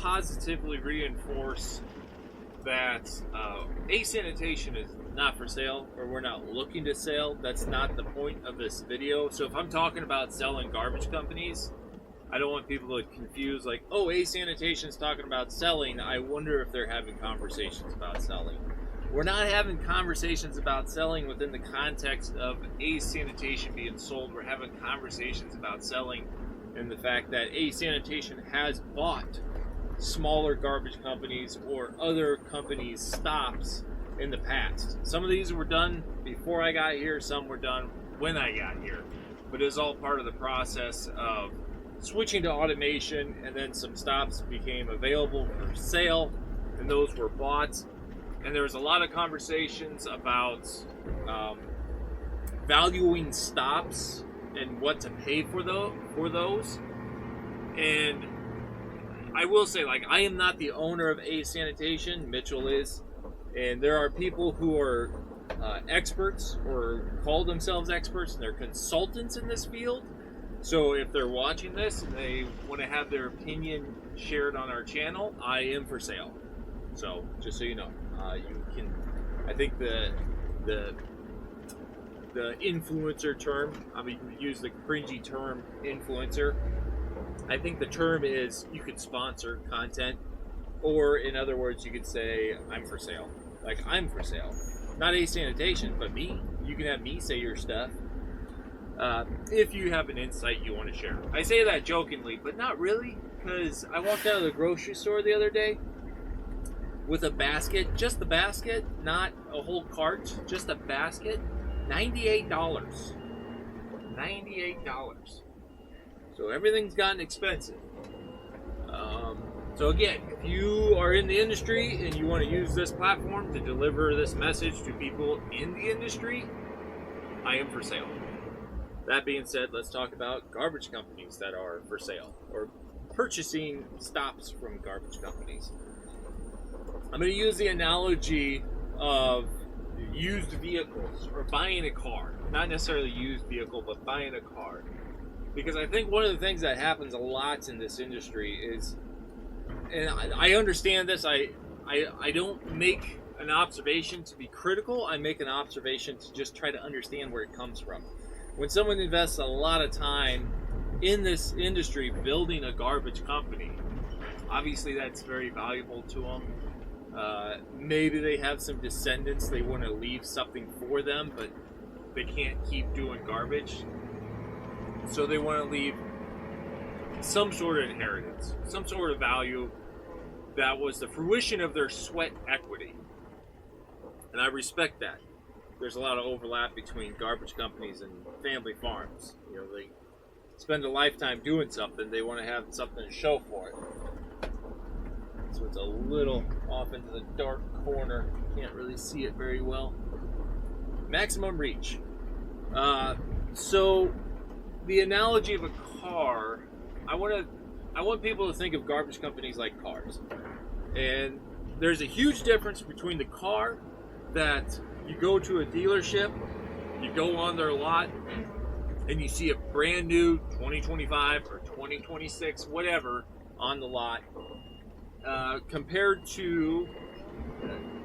positively reinforce that Sanitation is not for sale, or we're not looking to sell. That's not the point of this video. So if I'm talking about selling garbage companies, I don't want people to confuse like, oh, Sanitation is talking about selling. I wonder if they're having conversations about selling. We're not having conversations about selling within the context of Sanitation being sold. We're having conversations about selling in the fact that Sanitation has bought smaller garbage companies or other companies' stops in the past. Some of these were done before I got here, some were done when I got here. But it was all part of the process of switching to automation, and then some stops became available for sale, and those were bought. And there was a lot of conversations about valuing stops and what to pay for those. And I will say, like, I am not the owner of Sanitation. Mitchell is. And there are people who are experts or call themselves experts, and they're consultants in this field. So if they're watching this and they want to have their opinion shared on our channel, I am for sale. So just so you know, you can. I think the influencer term. I mean, you can use the cringy term influencer. I think the term is you could sponsor content, or in other words, you could say I'm for sale. Like, I'm for sale, not Sanitation, but me. You can have me say your stuff. If you have an insight you want to share. I say that jokingly, but not really, because I walked out of the grocery store the other day with a basket, just the basket, not a whole cart, just a basket, $98. $98. So everything's gotten expensive. So again, if you are in the industry and you want to use this platform to deliver this message to people in the industry, I am for sale. That being said, let's talk about garbage companies that are for sale, or purchasing stops from garbage companies. I'm going to use the analogy of used vehicles, or buying a car. Not necessarily used vehicle, but buying a car. Because I think one of the things that happens a lot in this industry is, and I understand this, I don't make an observation to be critical, I make an observation to just try to understand where it comes from. When someone invests a lot of time in this industry building a garbage company, obviously that's very valuable to them. Maybe they have some descendants, they want to leave something for them, but they can't keep doing garbage. So they want to leave some sort of inheritance, some sort of value that was the fruition of their sweat equity. And I respect that. There's a lot of overlap between garbage companies and family farms. You know, they spend a lifetime doing something, they want to have something to show for it. So it's a little off into the dark corner. Can't really see it very well. Maximum reach. So the analogy of a car, I want people to think of garbage companies like cars. And there's a huge difference between the car that you go to a dealership, you go on their lot, and you see a brand new 2025 or 2026, whatever, on the lot, compared to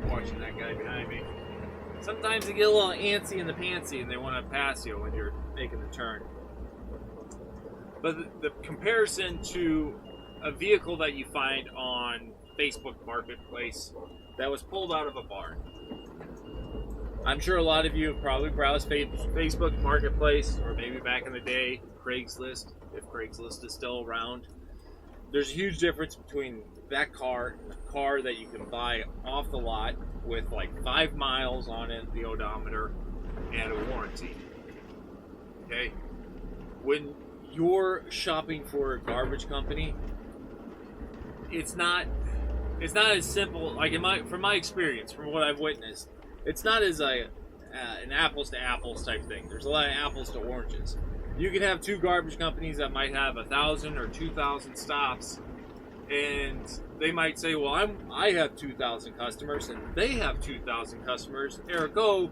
watching that guy behind me. Sometimes they get a little antsy in the pantsy and they want to pass you when you're making the turn. But the comparison to a vehicle that you find on Facebook Marketplace that was pulled out of a barn. I'm sure a lot of you have probably browsed Facebook Marketplace, or maybe back in the day, Craigslist, if Craigslist is still around. There's a huge difference between that car and a car that you can buy off the lot with like 5 miles on it, the odometer, and a warranty. Okay? When you're shopping for a garbage company, it's not as simple. Like from my experience, from what I've witnessed, it's not as an apples to apples type thing. There's a lot of apples to oranges. You can have two garbage companies that might have 1,000 or 2,000 stops, and they might say, well, I have 2,000 customers and they have 2,000 customers, ergo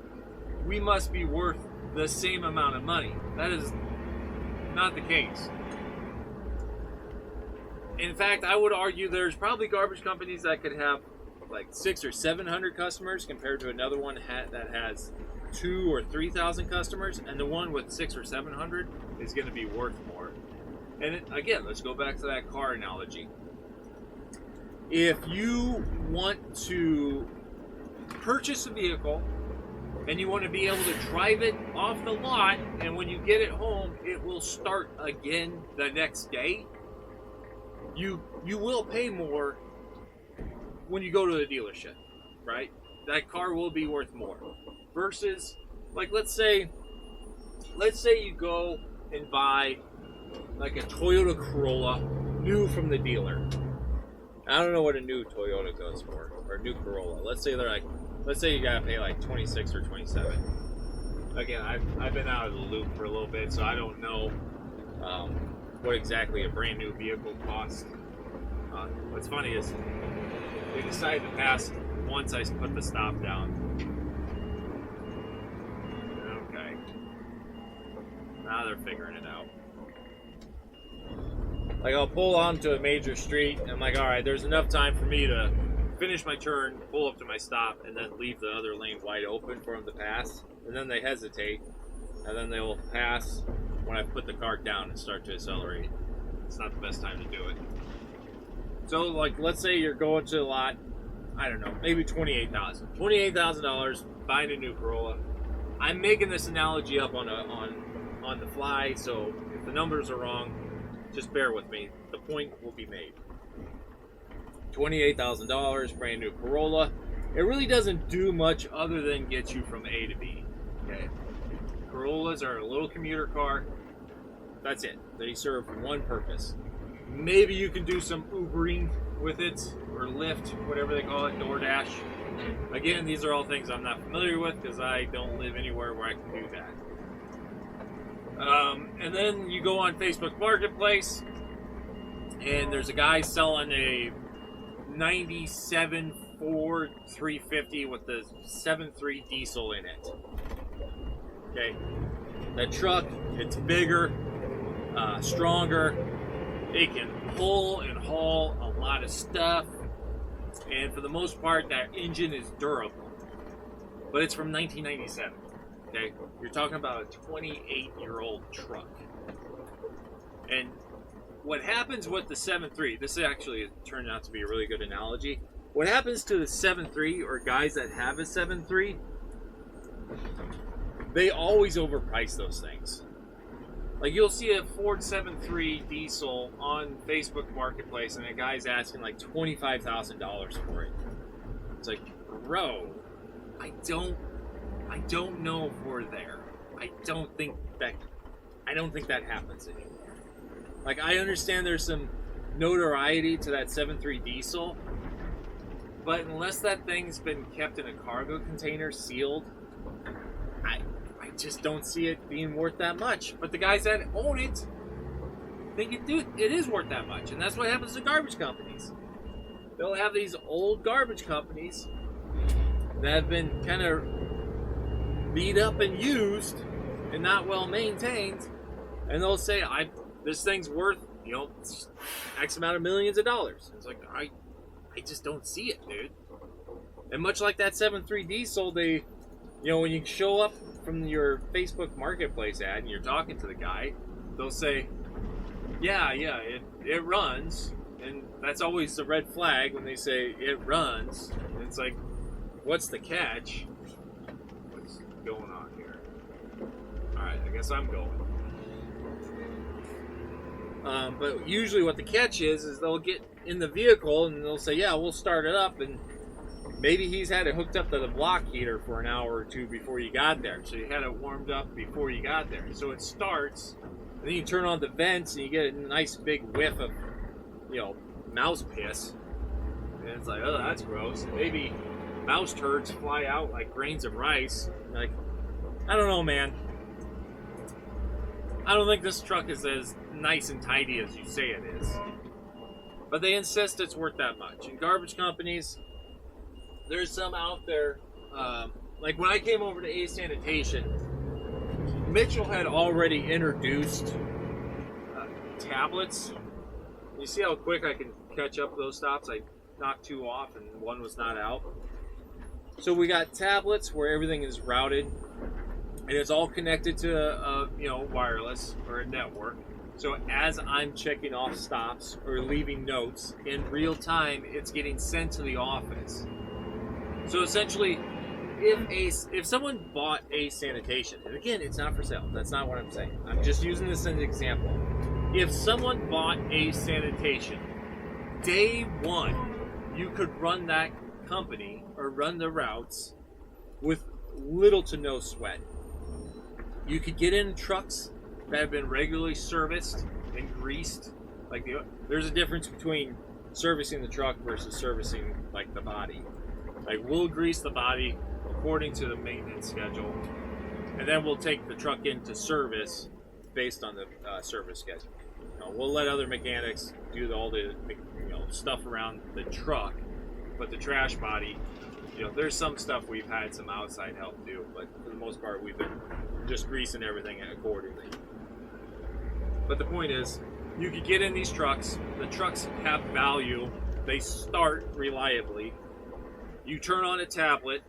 we must be worth the same amount of money. That is not the case. In fact, I would argue there's probably garbage companies that could have like 600 or 700 customers compared to another one that has 2,000 or 3,000 customers, and the one with 600 or 700 is going to be worth more. And again, let's go back to that car analogy. If you want to purchase a vehicle and you want to be able to drive it off the lot, and when you get it home, it will start again the next day, you will pay more when you go to the dealership, right? That car will be worth more. Versus, like, let's say you go and buy like a Toyota Corolla new from the dealer. I don't know what a new Toyota goes for, or a new Corolla. Let's say you gotta pay like 26 or 27. Again, I've been out of the loop for a little bit, so I don't know what exactly a brand new vehicle costs. What's funny is they decided to pass once I put the stop down. Okay. Now they're figuring it out. Like, I'll pull onto a major street, and I'm like, alright, there's enough time for me to finish my turn, pull up to my stop, and then leave the other lane wide open for them to pass. And then they hesitate, and then they will pass when I put the car down and start to accelerate. It's not the best time to do it. So, like, let's say you're going to the lot, I don't know, maybe $28,000. $28,000 buying a new Corolla. I'm making this analogy up on the fly, so if the numbers are wrong, just bear with me. The point will be made. $28,000, brand new Corolla. It really doesn't do much other than get you from A to B. Okay. Corollas are a little commuter car. That's it. They serve one purpose. Maybe you can do some Ubering with it, or Lyft, whatever they call it, DoorDash. Again, these are all things I'm not familiar with because I don't live anywhere where I can do that. And then you go on Facebook Marketplace, and there's a guy selling a 97 Ford 350 with the 7.3 diesel in it. Okay, that truck, it's bigger, stronger. It can pull and haul a lot of stuff, and for the most part, that engine is durable. But it's from 1997. Okay, you're talking about a 28-year-old truck. And what happens with the 7.3, this actually turned out to be a really good analogy. What happens to the 7.3, or guys that have a 7.3, they always overprice those things. Like, you'll see a Ford 7.3 diesel on Facebook Marketplace, and a guy's asking like $25,000 for it. It's like, bro, I don't know if we're there. I don't think that happens anymore. Like, I understand there's some notoriety to that 7.3 diesel, but unless that thing's been kept in a cargo container sealed, I just don't see it being worth that much. But the guys that own it think it is worth that much. And that's what happens to garbage companies. They'll have these old garbage companies that have been kind of beat up and used and not well maintained, and they'll say, this thing's worth, X amount of millions of dollars. It's like, I just don't see it, dude. And much like that 7.3 diesel, they, when you show up from your Facebook Marketplace ad and you're talking to the guy, they'll say, yeah, it runs. And that's always the red flag when they say it runs. And it's like, what's the catch? What's going on here? Alright, I guess I'm going. But usually what the catch is they'll get in the vehicle and they'll say, yeah, we'll start it up, and maybe he's had it hooked up to the block heater for an hour or two before you got there. So you had it warmed up before you got there. So it starts, and then you turn on the vents and you get a nice big whiff of, mouse piss. And it's like, oh, that's gross. Maybe mouse turds fly out like grains of rice. Like, I don't know, man. I don't think this truck is as nice and tidy as you say it is. But they insist it's worth that much. And garbage companies, there's some out there, like when I came over to Sanitation, Mitchell had already introduced tablets, You see how quick I can catch up those stops? I knocked 2 off and 1 was not out. So we got tablets where everything is routed, and it's all connected to wireless or a network. So as I'm checking off stops or leaving notes in real time, it's getting sent to the office. So essentially, if someone bought a Sanitation, and again, it's not for sale. That's not what I'm saying. I'm just using this as an example. If someone bought a Sanitation, day one, you could run that company or run the routes with little to no sweat. You could get in trucks that have been regularly serviced and greased. Like there's a difference between servicing the truck versus servicing like the body. Like we'll grease the body according to the maintenance schedule, and then we'll take the truck into service based on the service schedule. We'll let other mechanics do all the stuff around the truck, but the trash body, there's some stuff we've had some outside help do, but for the most part we've been just greasing everything accordingly. But the point is, you could get in these trucks. The trucks have value. They start reliably. You turn on a tablet.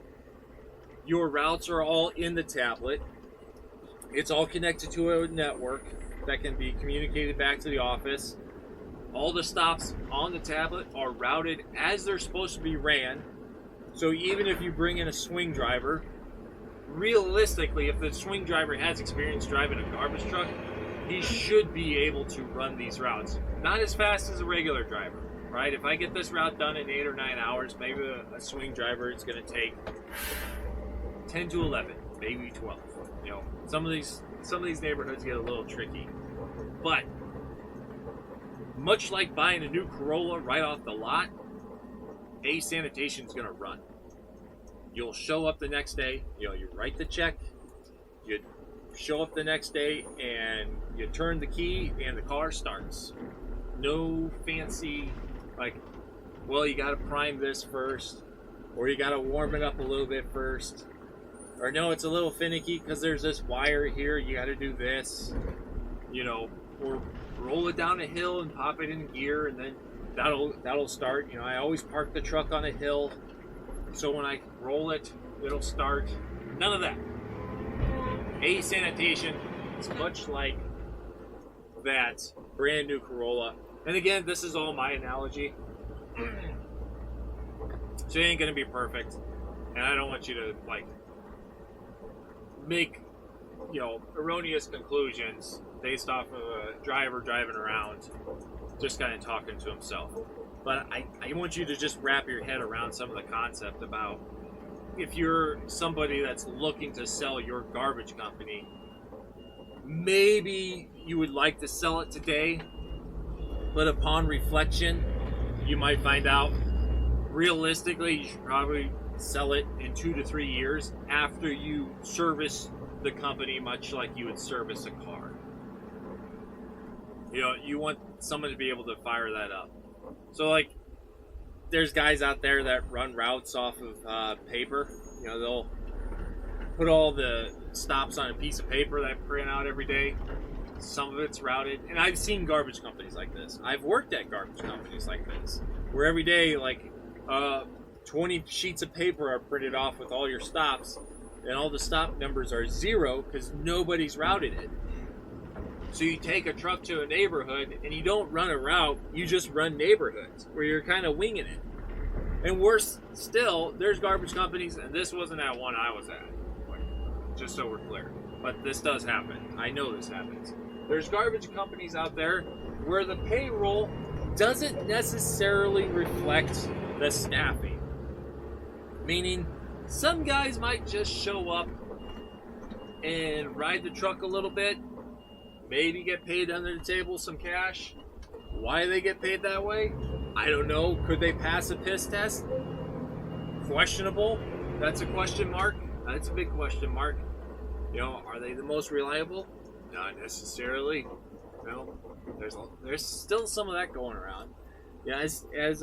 Your routes are all in the tablet. It's all connected to a network that can be communicated back to the office. All the stops on the tablet are routed as they're supposed to be ran. So even if you bring in a swing driver, realistically, if the swing driver has experience driving a garbage truck, he should be able to run these routes. Not as fast as a regular driver, right? If I get this route done in 8 or 9 hours, maybe a swing driver is going to take 10 to 11, maybe 12. Some of these neighborhoods get a little tricky. But much like buying a new Corolla right off the lot, a Sanitation is going to run. You'll show up the next day, you write the check, you show up the next day, and you turn the key, and the car starts. No fancy, you got to prime this first, or you got to warm it up a little bit first, or no, it's a little finicky because there's this wire here, you got to do this, or roll it down a hill and pop it in gear, and then that'll start. I always park the truck on a hill, so when I roll it, it'll start. None of that. A Sanitation is much like that brand new Corolla. And again, this is all my analogy. So it ain't going to be perfect. And I don't want you to make erroneous conclusions based off of a driver driving around just kind of talking to himself. But I want you to just wrap your head around some of the concept about if you're somebody that's looking to sell your garbage company, maybe you would like to sell it today, but upon reflection, you might find out realistically you should probably sell it in 2 to 3 years after you service the company much like you would service a car. You want someone to be able to fire that up. So there's guys out there that run routes off of paper. They'll put all the stops on a piece of paper that I print out every day. Some of it's routed. And I've seen garbage companies like this. I've worked at garbage companies like this, where every day 20 sheets of paper are printed off with all your stops, and all the stop numbers are 0 because nobody's routed it. So you take a truck to a neighborhood and you don't run a route, you just run neighborhoods where you're kind of winging it. And worse still, there's garbage companies, and this wasn't at one I was at, just so we're clear. But this does happen. I know this happens. There's garbage companies out there where the payroll doesn't necessarily reflect the staffing. Meaning, some guys might just show up and ride the truck a little bit, maybe get paid under the table some cash. Why they get paid that way, I don't know. Could they pass a piss test? Questionable. That's a question mark. That's a big question mark. Are they the most reliable? Not necessarily. There's still some of that going around. As as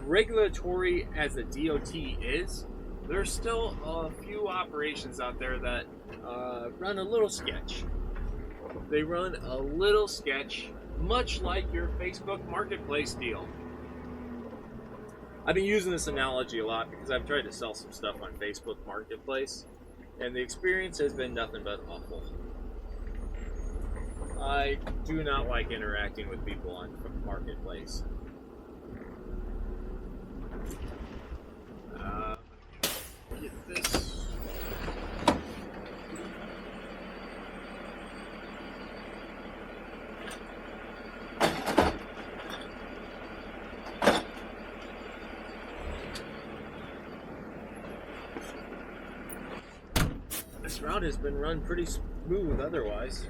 regulatory as the DOT is, there's still a few operations out there that run a little sketch. they run a little sketch, much like your Facebook Marketplace deal. I've been using this analogy a lot because I've tried to sell some stuff on Facebook Marketplace, and the experience has been nothing but awful. I do not like interacting with people on Marketplace. Get this. This route has been run pretty smooth otherwise.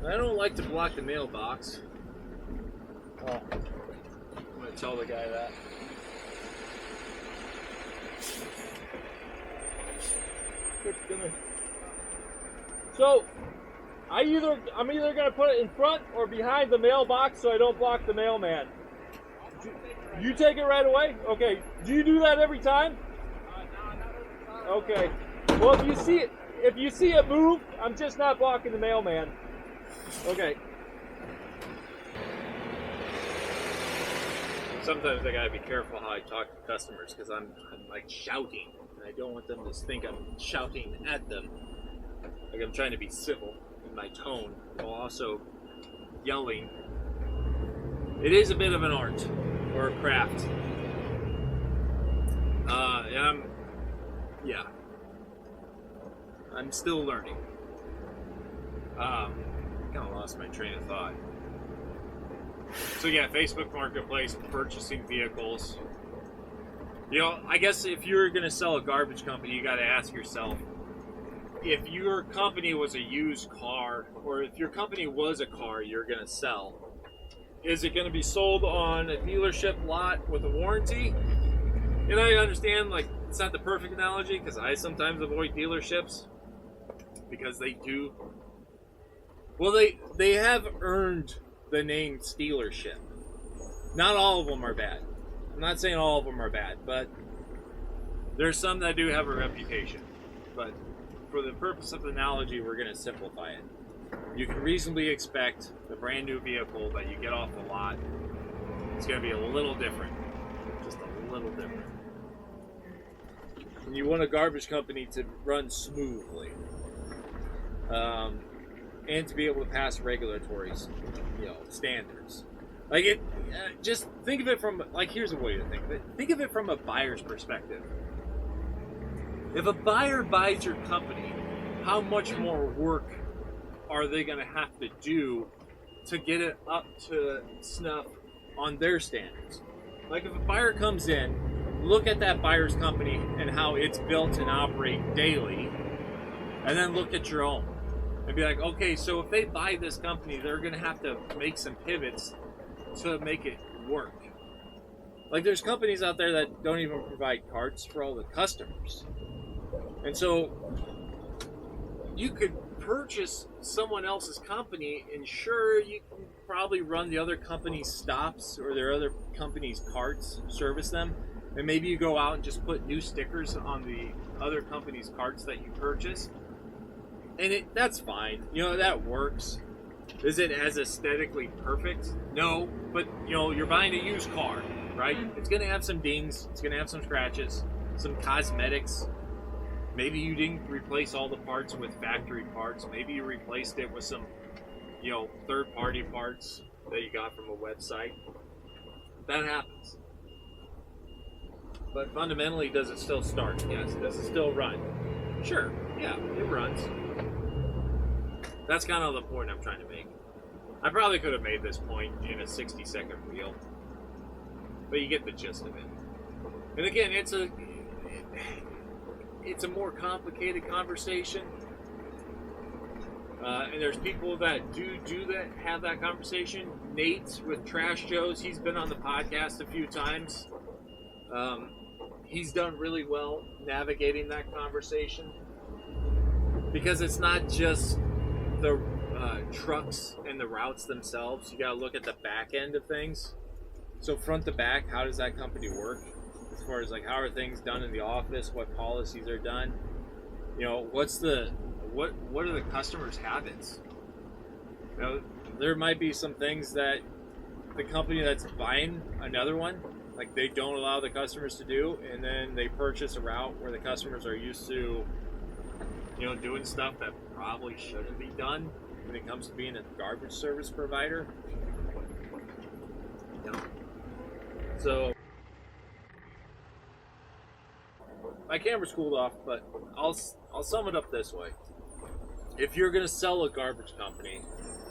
I don't like to block the mailbox. Oh, I'm going to tell the guy that. So, I'm either going to put it in front or behind the mailbox so I don't block the mailman. You take it right away? Okay. Do you do that every time? No, not every time. Okay. Well, if you see it move, I'm just not blocking the mailman. Okay. Sometimes I gotta be careful how I talk to customers because I'm like shouting, and I don't want them to think I'm shouting at them. Like I'm trying to be civil in my tone while also yelling. It is a bit of an art or a craft. And I'm still learning. Kind of lost my train of thought. So yeah, Facebook Marketplace, purchasing vehicles. I guess if you're going to sell a garbage company, you got to ask yourself, if your company was a used car, or if your company was a car you're going to sell, is it going to be sold on a dealership lot with a warranty? And I understand, like, it's not the perfect analogy because I sometimes avoid dealerships because they do. Well, they have earned the name dealership. Not all of them are bad. I'm not saying all of them are bad, but there's some that do have a reputation. But for the purpose of the analogy, we're going to simplify it. You can reasonably expect the brand new vehicle that you get off the lot is going to be a little different. Just a little different. And you want a garbage company to run smoothly. And to be able to pass regulatory, standards. Like it, just think of it from, like, here's a way to think of it. Think of it from a buyer's perspective. If a buyer buys your company, how much more work are they going to have to do to get it up to snuff on their standards? Like if a buyer comes in, look at that buyer's company and how it's built and operate daily, and then look at your own. And be like, okay, so if they buy this company, they're going to have to make some pivots to make it work. Like, there's companies out there that don't even provide carts for all the customers. And so, you could purchase someone else's company, and sure, you can probably run the other company's stops or their other company's carts, service them, and maybe you go out and just put new stickers on the other company's carts that you purchased. And that's fine. That works. Is it as aesthetically perfect? No, but you're buying a used car, right? It's going to have some dings, it's going to have some scratches, some cosmetics. Maybe you didn't replace all the parts with factory parts. Maybe you replaced it with some, third-party parts that you got from a website. That happens. But fundamentally, does it still start? Yes. Does it still run? Sure. Yeah, it runs. That's kind of the point I'm trying to make. I probably could have made this point in a 60-second reel, but you get the gist of it. And again, it's a more complicated conversation, and there's people that do that, have that conversation. Nate with Trash Joe's, he's been on the podcast a few times. He's done really well navigating that conversation because it's not just the trucks and the routes themselves. You got to look at the back end of things. So front to back, how does that company work? As far as like how are things done in the office, what policies are done, what are the customers' habits? You know, there might be some things that the company that's buying another one, like they don't allow the customers to do, and then they purchase a route where the customers are used to, doing stuff that probably shouldn't be done when it comes to being a garbage service provider. So my camera's cooled off, but I'll sum it up this way. If you're going to sell a garbage company,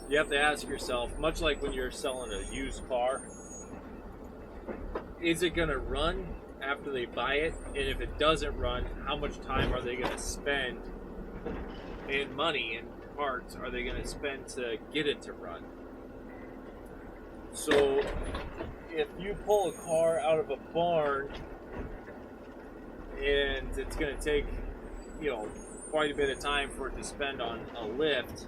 you have to ask yourself, much like when you're selling a used car, is it going to run after they buy it? And if it doesn't run, how much time are they going to spend and money and parts are they going to spend to get it to run? So if you pull a car out of a barn and it's going to take, quite a bit of time for it to spend on a lift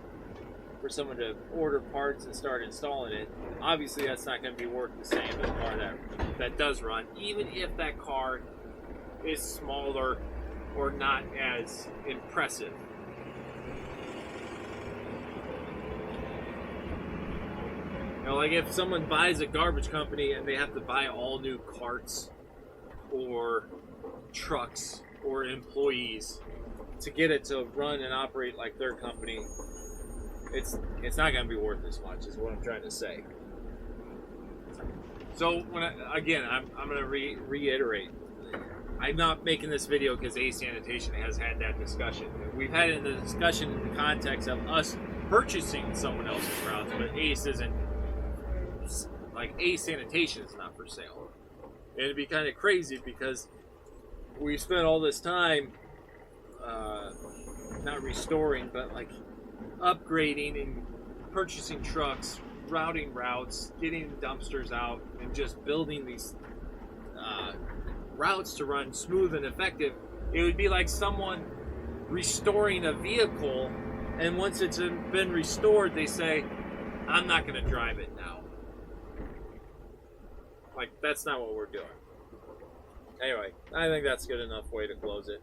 for someone to order parts and start installing it, obviously that's not going to be worth the same as a car that does run, even if that car is smaller or not as impressive. Like if someone buys a garbage company and they have to buy all new carts or trucks or employees to get it to run and operate like their company, it's not going to be worth as much, is what I'm trying to say. So I'm going to reiterate. I'm not making this video because Sanitation has had that discussion. We've had it in the discussion in the context of us purchasing someone else's routes, but Sanitation is not for sale. And it'd be kind of crazy because we spent all this time not restoring, but like upgrading and purchasing trucks, routing routes, getting dumpsters out, and just building these routes to run smooth and effective. It would be like someone restoring a vehicle, and once it's been restored, they say, I'm not going to drive it now. Like, that's not what we're doing. Anyway, I think that's good enough way to close it.